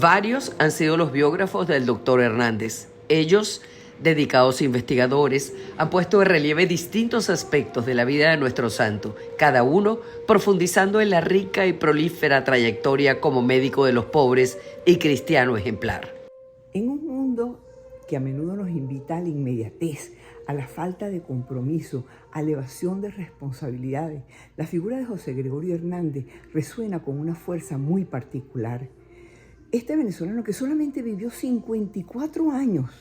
Varios han sido los biógrafos del doctor Hernández. Ellos, dedicados investigadores, han puesto en relieve distintos aspectos de la vida de nuestro santo, cada uno profundizando en la rica y prolífera trayectoria como médico de los pobres y cristiano ejemplar. En un mundo que a menudo nos invita a la inmediatez, a la falta de compromiso, a la evasión de responsabilidades, la figura de José Gregorio Hernández resuena con una fuerza muy particular. Este venezolano que solamente vivió 54 años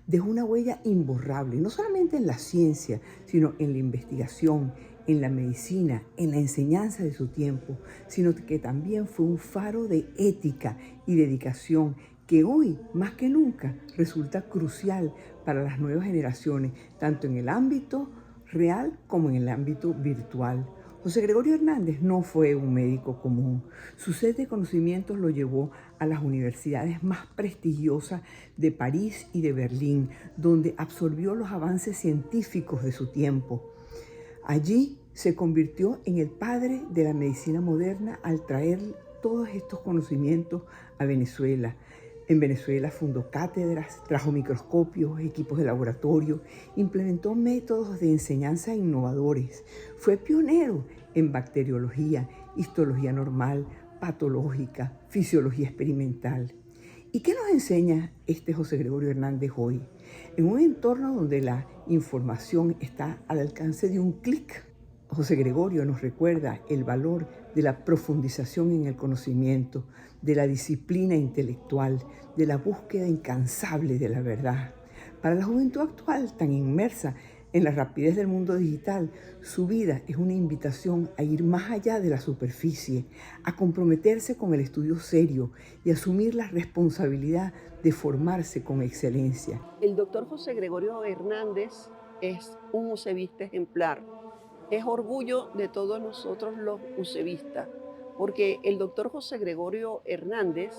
dejó una huella imborrable, no solamente en la ciencia, sino en la investigación, en la medicina, en la enseñanza de su tiempo, sino que también fue un faro de ética y dedicación que hoy, más que nunca, resulta crucial para las nuevas generaciones, tanto en el ámbito real como en el ámbito virtual. José Gregorio Hernández no fue un médico común. Su sed de conocimientos lo llevó a las universidades más prestigiosas de París y de Berlín, donde absorbió los avances científicos de su tiempo. Allí se convirtió en el padre de la medicina moderna al traer todos estos conocimientos a Venezuela. En Venezuela fundó cátedras, trajo microscopios, equipos de laboratorio, implementó métodos de enseñanza innovadores. Fue pionero en bacteriología, histología normal, patológica, fisiología experimental. ¿Y qué nos enseña este José Gregorio Hernández hoy? En un entorno donde la información está al alcance de un clic, José Gregorio nos recuerda el valor de la profundización en el conocimiento, de la disciplina intelectual, de la búsqueda incansable de la verdad. Para la juventud actual, tan inmersa en la rapidez del mundo digital, su vida es una invitación a ir más allá de la superficie, a comprometerse con el estudio serio y asumir la responsabilidad de formarse con excelencia. El doctor José Gregorio Hernández es un usevista ejemplar. Es orgullo de todos nosotros los usevistas, porque el doctor José Gregorio Hernández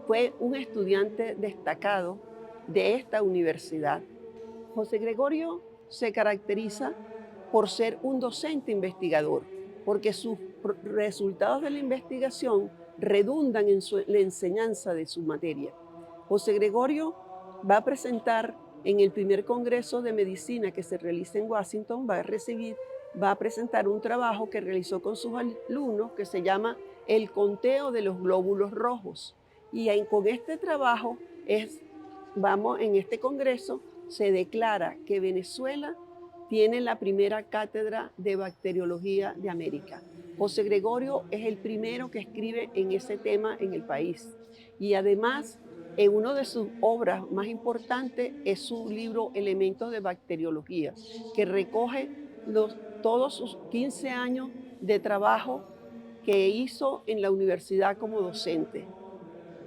fue un estudiante destacado de esta universidad. José Gregorio se caracteriza por ser un docente investigador, porque sus resultados de la investigación redundan en la enseñanza de su materia. José Gregorio va a presentar en el primer Congreso de Medicina que se realiza en Washington, va a presentar un trabajo que realizó con sus alumnos que se llama El conteo de los glóbulos rojos. Y con este trabajo en este congreso se declara que Venezuela tiene la primera cátedra de bacteriología de América. José Gregorio es el primero que escribe en ese tema en el país. Y además, en una de sus obras más importantes es su libro Elementos de Bacteriología, que recoge todos sus 15 años de trabajo que hizo en la universidad como docente.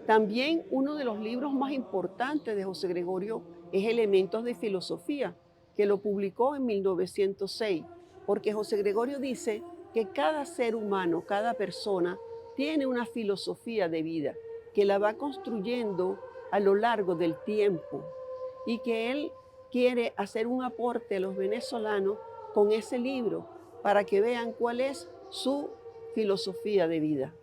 También uno de los libros más importantes de José Gregorio es Elementos de Filosofía, que lo publicó en 1906, porque José Gregorio dice que cada ser humano, cada persona, tiene una filosofía de vida, que la va construyendo a lo largo del tiempo y que él quiere hacer un aporte a los venezolanos con ese libro para que vean cuál es su filosofía de vida.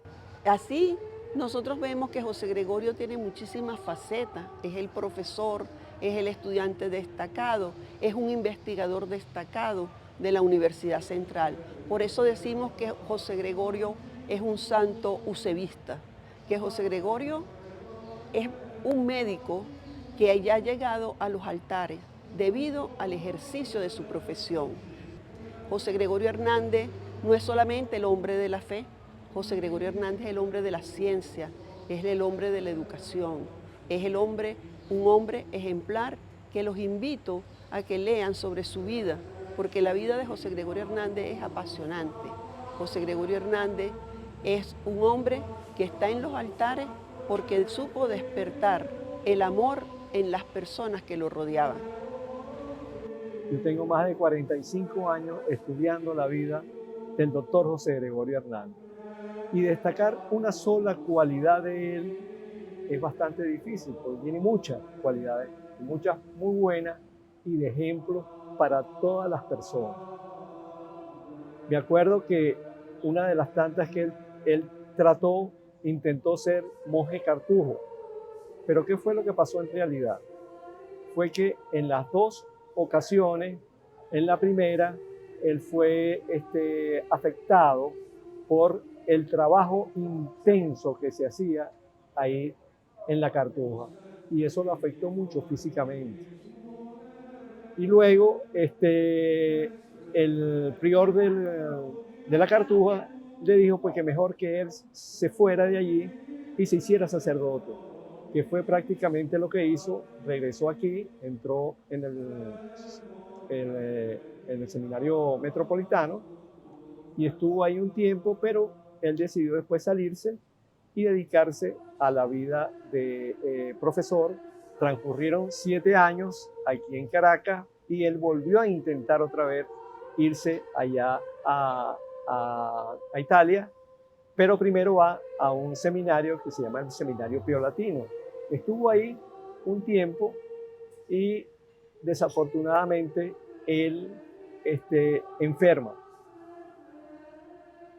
Así, nosotros vemos que José Gregorio tiene muchísimas facetas. Es el profesor, es el estudiante destacado, es un investigador destacado de la Universidad Central. Por eso decimos que José Gregorio es un santo usevista, que José Gregorio es un médico que haya llegado a los altares debido al ejercicio de su profesión. José Gregorio Hernández no es solamente el hombre de la fe, José Gregorio Hernández es el hombre de la ciencia, es el hombre de la educación, es un hombre ejemplar que los invito a que lean sobre su vida, porque la vida de José Gregorio Hernández es apasionante. José Gregorio Hernández es un hombre que está en los altares porque supo despertar el amor en las personas que lo rodeaban. Yo tengo más de 45 años estudiando la vida del doctor José Gregorio Hernández. Y destacar una sola cualidad de él es bastante difícil, porque tiene muchas cualidades, muchas muy buenas y de ejemplo para todas las personas. Me acuerdo que una de las tantas que él intentó ser monje cartujo, Pero ¿qué fue lo que pasó en realidad? Fue que en las dos ocasiones, en la primera, él fue afectado por el trabajo intenso que se hacía ahí en la Cartuja, y eso lo afectó mucho físicamente. Y luego el prior de la Cartuja le dijo pues que mejor que él se fuera de allí y se hiciera sacerdote, que fue prácticamente lo que hizo. Regresó aquí, entró en el seminario metropolitano y estuvo ahí un tiempo, pero él decidió después salirse y dedicarse a la vida de profesor. Transcurrieron 7 años aquí en Caracas y él volvió a intentar otra vez irse allá a Italia, pero primero va a un seminario que se llama el Seminario Pío Latino. Estuvo ahí un tiempo y desafortunadamente él enferma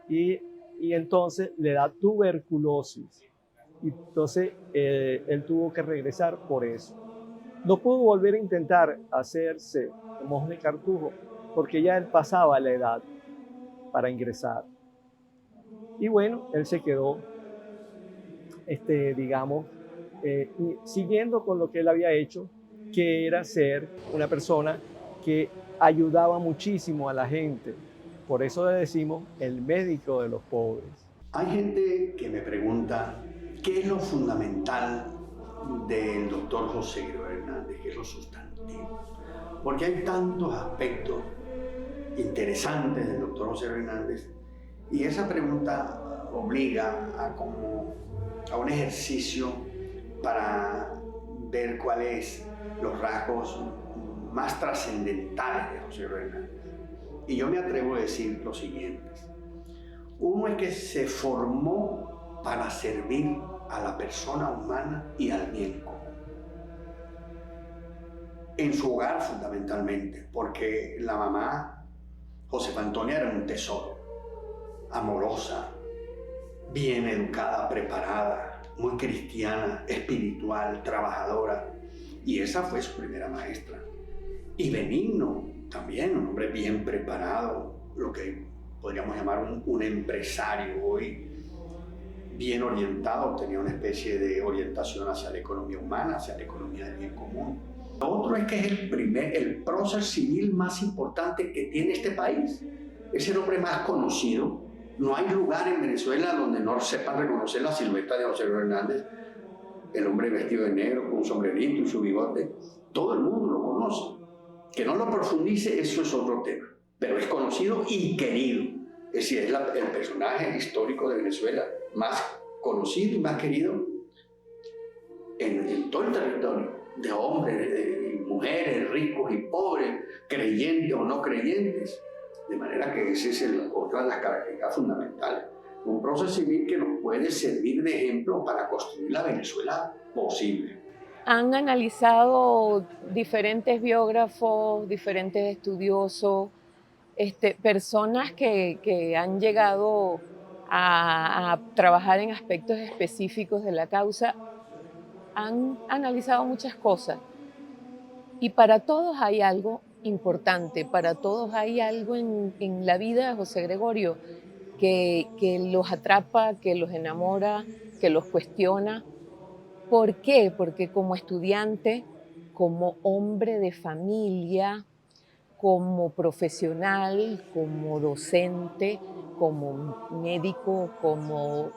y entonces le da tuberculosis. Y entonces él tuvo que regresar por eso. No pudo volver a intentar hacerse monje de Cartujo porque ya él pasaba la edad para ingresar. Y bueno, él se quedó, digamos, siguiendo con lo que él había hecho, que era ser una persona que ayudaba muchísimo a la gente. Por eso le decimos el médico de los pobres. Hay gente que me pregunta qué es lo fundamental del doctor José Gregorio Hernández, qué es lo sustantivo. Porque hay tantos aspectos interesantes del doctor José Gregorio Hernández y esa pregunta obliga a un ejercicio para ver cuáles los rasgos más trascendentales de José Gregorio Hernández. Y yo me atrevo a decir los siguientes. Uno es que se formó para servir a la persona humana y al bien común. En su hogar fundamentalmente, porque la mamá, Josefa Antonia, era un tesoro, amorosa, bien educada, preparada, muy cristiana, espiritual, trabajadora, y esa fue su primera maestra. Y Benigno también, un hombre bien preparado, lo que podríamos llamar un empresario hoy, bien orientado, tenía una especie de orientación hacia la economía humana, hacia la economía del bien común. Lo otro es que es el prócer civil más importante que tiene este país. Es el hombre más conocido. No hay lugar en Venezuela donde no sepan reconocer la silueta de José Gregorio Hernández. El hombre vestido de negro, con un sombrerito y su bigote. Todo el mundo lo conoce. Que no lo profundice, eso es otro tema. Pero es conocido y querido. Es decir, es el personaje histórico de Venezuela más conocido y más querido en todo el territorio, de hombres y mujeres, ricos y pobres, creyentes o no creyentes. De manera que esa es otra de las características fundamentales. Un proceso civil que nos puede servir de ejemplo para construir la Venezuela posible. Han analizado diferentes biógrafos, diferentes estudiosos, personas que han llegado a trabajar en aspectos específicos de la causa, han analizado muchas cosas. Y para todos hay algo importante, para todos hay algo en la vida de José Gregorio que los atrapa, que los enamora, que los cuestiona. ¿Por qué? Porque como estudiante, como hombre de familia, como profesional, como docente, como médico, como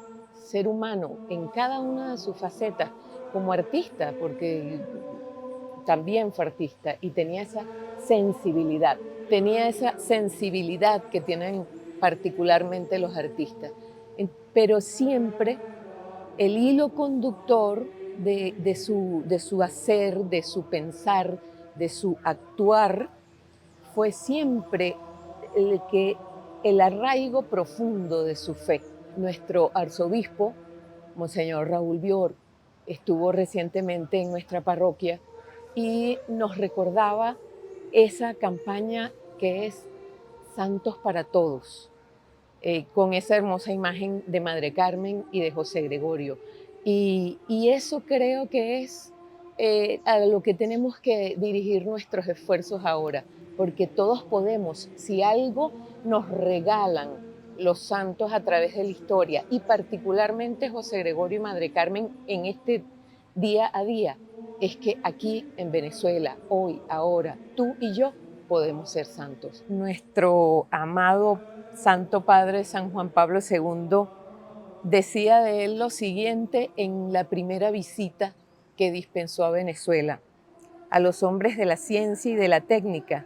ser humano, en cada una de sus facetas, como artista, porque también fue artista y tenía esa sensibilidad que tienen particularmente los artistas. Pero siempre el hilo conductor de su hacer, de su pensar, de su actuar, fue siempre el arraigo profundo de su fe. Nuestro arzobispo, Monseñor Raúl Bior, estuvo recientemente en nuestra parroquia y nos recordaba esa campaña que es Santos para Todos, con esa hermosa imagen de Madre Carmen y de José Gregorio. Y eso creo que es a lo que tenemos que dirigir nuestros esfuerzos ahora, porque todos podemos, si algo nos regalan los santos a través de la historia, y particularmente José Gregorio y Madre Carmen en este día a día, es que aquí en Venezuela, hoy, ahora, tú y yo podemos ser santos. Nuestro amado Santo Padre San Juan Pablo II decía de él lo siguiente en la primera visita que dispensó a Venezuela: a los hombres de la ciencia y de la técnica,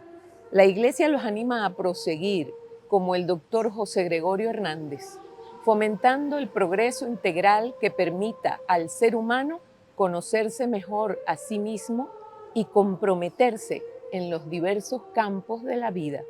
la Iglesia los anima a proseguir, como el doctor José Gregorio Hernández, fomentando el progreso integral que permita al ser humano conocerse mejor a sí mismo y comprometerse en los diversos campos de la vida.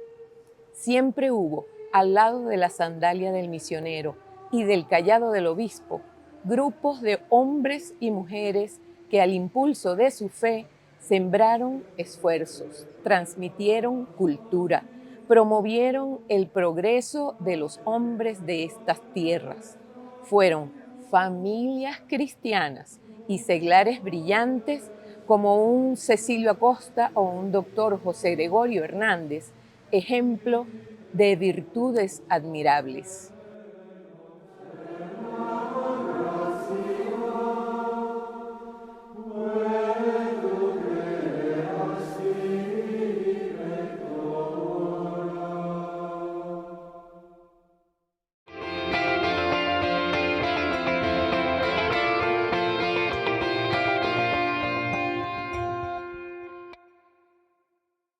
Siempre hubo, al lado de la sandalia del misionero y del cayado del obispo, grupos de hombres y mujeres que al impulso de su fe sembraron esfuerzos, transmitieron cultura, promovieron el progreso de los hombres de estas tierras. Fueron familias cristianas y seglares brillantes como un Cecilio Acosta o un doctor José Gregorio Hernández, ejemplo de virtudes admirables.